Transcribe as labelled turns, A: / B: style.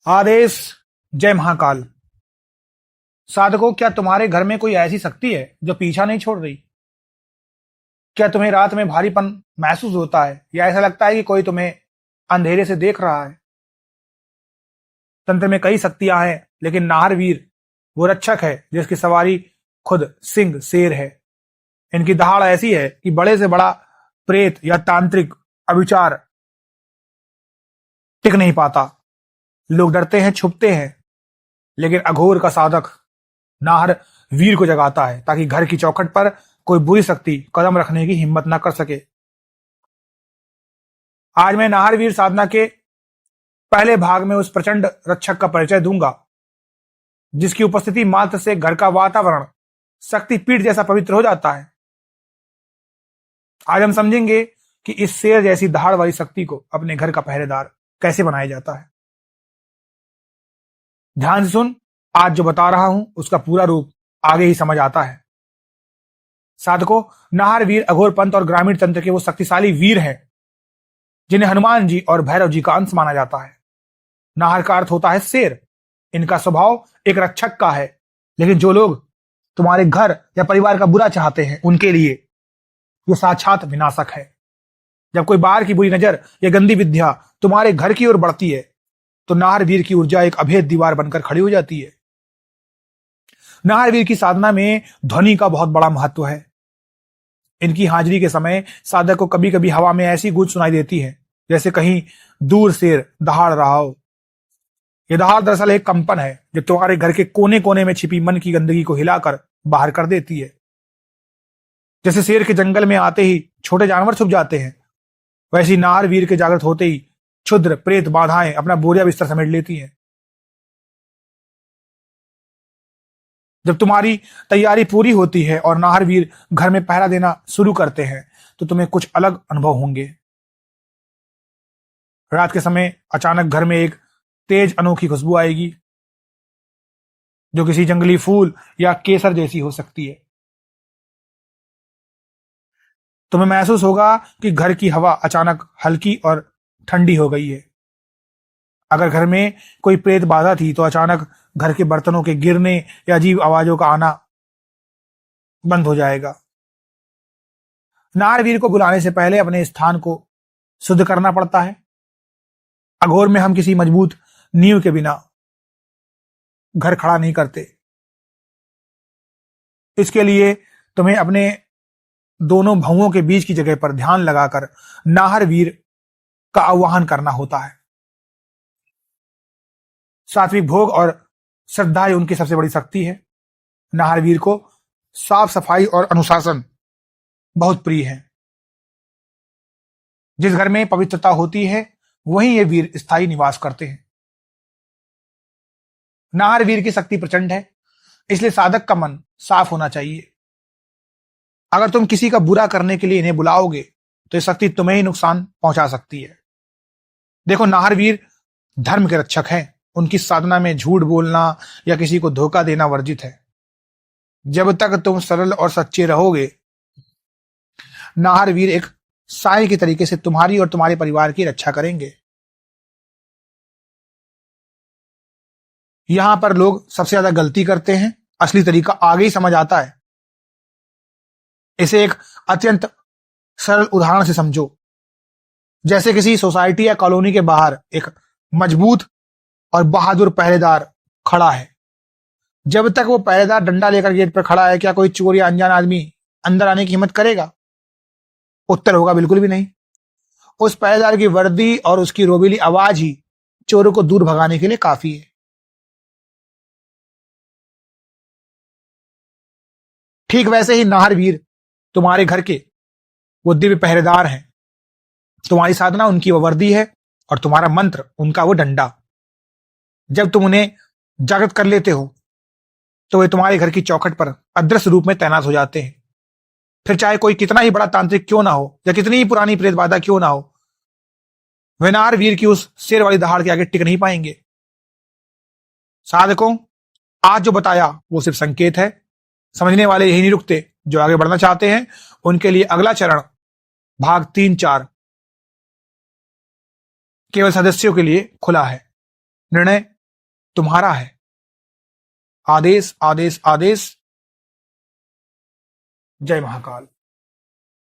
A: आदेश। जय महाकाल। साधकों, क्या तुम्हारे घर में कोई ऐसी शक्ति है जो पीछा नहीं छोड़ रही? क्या तुम्हें रात में भारीपन महसूस होता है या ऐसा लगता है कि कोई तुम्हें अंधेरे से देख रहा है? तंत्र में कई शक्तियां हैं, लेकिन नाहरवीर वो रक्षक है जिसकी सवारी खुद सिंह शेर है। इनकी दहाड़ ऐसी है कि बड़े से बड़ा प्रेत या तांत्रिक अविचार टिक नहीं पाता। लोग डरते हैं, छुपते हैं, लेकिन अघोर का साधक नाहर वीर को जगाता है ताकि घर की चौखट पर कोई बुरी शक्ति कदम रखने की हिम्मत न कर सके। आज मैं नाहर वीर साधना के पहले भाग में उस प्रचंड रक्षक का परिचय दूंगा जिसकी उपस्थिति मात्र से घर का वातावरण शक्तिपीठ जैसा पवित्र हो जाता है। आज हम समझेंगे कि इस शेर जैसी दहाड़ वाली शक्ति को अपने घर का पहरेदार कैसे बनाया जाता है। ध्यान से सुन, आज जो बता रहा हूं उसका पूरा रूप आगे ही समझ आता है। साधकों, नाहर वीर अघोर पंथ और ग्रामीण तंत्र के वो शक्तिशाली वीर हैं जिन्हें हनुमान जी और भैरव जी का अंश माना जाता है। नाहर का अर्थ होता है शेर। इनका स्वभाव एक रक्षक का है, लेकिन जो लोग तुम्हारे घर या परिवार का बुरा चाहते हैं उनके लिए ये साक्षात विनाशक है। जब कोई बाहर की बुरी नजर या गंदी विद्या तुम्हारे घर की ओर बढ़ती है तो नाहर वीर की ऊर्जा एक अभेद दीवार बनकर खड़ी हो जाती है। नाहर वीर की साधना में ध्वनि का बहुत बड़ा महत्व है। इनकी हाजिरी के समय साधक को कभी कभी हवा में ऐसी गूंज सुनाई देती है जैसे कहीं दूर शेर दहाड़ रहा हो। यह दहाड़ दरअसल एक कंपन है जो तुम्हारे घर के कोने कोने में छिपी मन की गंदगी को हिलाकर बाहर कर देती है। जैसे शेर के जंगल में आते ही छोटे जानवर छुप जाते हैं, वैसी नाहर वीर के जागृत होते ही क्षुद्र प्रेत बाधाएं अपना बोरिया बिस्तर समेट लेती हैं। जब तुम्हारी तैयारी पूरी होती है और नाहर वीर घर में पहरा देना शुरू करते हैं तो तुम्हें कुछ अलग अनुभव होंगे। रात के समय अचानक घर में एक तेज अनोखी खुशबू आएगी जो किसी जंगली फूल या केसर जैसी हो सकती है। तुम्हें महसूस होगा कि घर की हवा अचानक हल्की और ठंडी हो गई है। अगर घर में कोई प्रेत बाधा थी तो अचानक घर के बर्तनों के गिरने या अजीब आवाजों का आना बंद हो जाएगा। नाहर वीर को बुलाने से पहले अपने स्थान को शुद्ध करना पड़ता है। अघोर में हम किसी मजबूत नींव के बिना घर खड़ा नहीं करते। इसके लिए तुम्हें अपने दोनों भवों के बीच की जगह पर ध्यान लगाकर नाहर वीर का आह्वान करना होता है। सात्विक भोग और श्रद्धा उनकी सबसे बड़ी शक्ति है। नाहर वीर को साफ सफाई और अनुशासन बहुत प्रिय है। जिस घर में पवित्रता होती है वहीं ये वीर स्थायी निवास करते हैं। नाहर वीर की शक्ति प्रचंड है, इसलिए साधक का मन साफ होना चाहिए। अगर तुम किसी का बुरा करने के लिए इन्हें बुलाओगे तो ये शक्ति तुम्हें ही नुकसान पहुंचा सकती है। देखो, नाहर वीर धर्म के रक्षक हैं। उनकी साधना में झूठ बोलना या किसी को धोखा देना वर्जित है। जब तक तुम सरल और सच्चे रहोगे, नाहर वीर एक साए के तरीके से तुम्हारी और तुम्हारे परिवार की रक्षा करेंगे। यहां पर लोग सबसे ज्यादा गलती करते हैं, असली तरीका आगे ही समझ आता है। इसे एक अत्यंत सरल उदाहरण से समझो। जैसे किसी सोसाइटी या कॉलोनी के बाहर एक मजबूत और बहादुर पहरेदार खड़ा है। जब तक वो पहरेदार डंडा लेकर गेट पर खड़ा है, क्या कोई चोर या अनजान आदमी अंदर आने की हिम्मत करेगा? उत्तर होगा बिल्कुल भी नहीं। उस पहरेदार की वर्दी और उसकी रोबीली आवाज ही चोरों को दूर भगाने के लिए काफी है। ठीक वैसे ही नाहर वीर तुम्हारे घर के वो दिव्य पहरेदार हैं। तुम्हारी साधना उनकी वो वर्दी है और तुम्हारा मंत्र उनका वो डंडा। जब तुम उन्हें जागृत कर लेते हो तो वे तुम्हारे घर की चौखट पर अदृश्य रूप में तैनात हो जाते हैं। फिर चाहे कोई कितना ही बड़ा तांत्रिक क्यों ना हो या कितनी ही पुरानी प्रेत बाधा क्यों ना हो, वे नाहर वीर की उस शेर वाली दहाड़ के आगे टिक नहीं पाएंगे। साधकों, आज जो बताया वो सिर्फ संकेत है। समझने वाले यही नहीं रुकते, जो आगे बढ़ना चाहते हैं उनके लिए अगला चरण भाग 3-4 केवल सदस्यों के लिए खुला है। निर्णय तुम्हारा है। आदेश आदेश आदेश। जय महाकाल।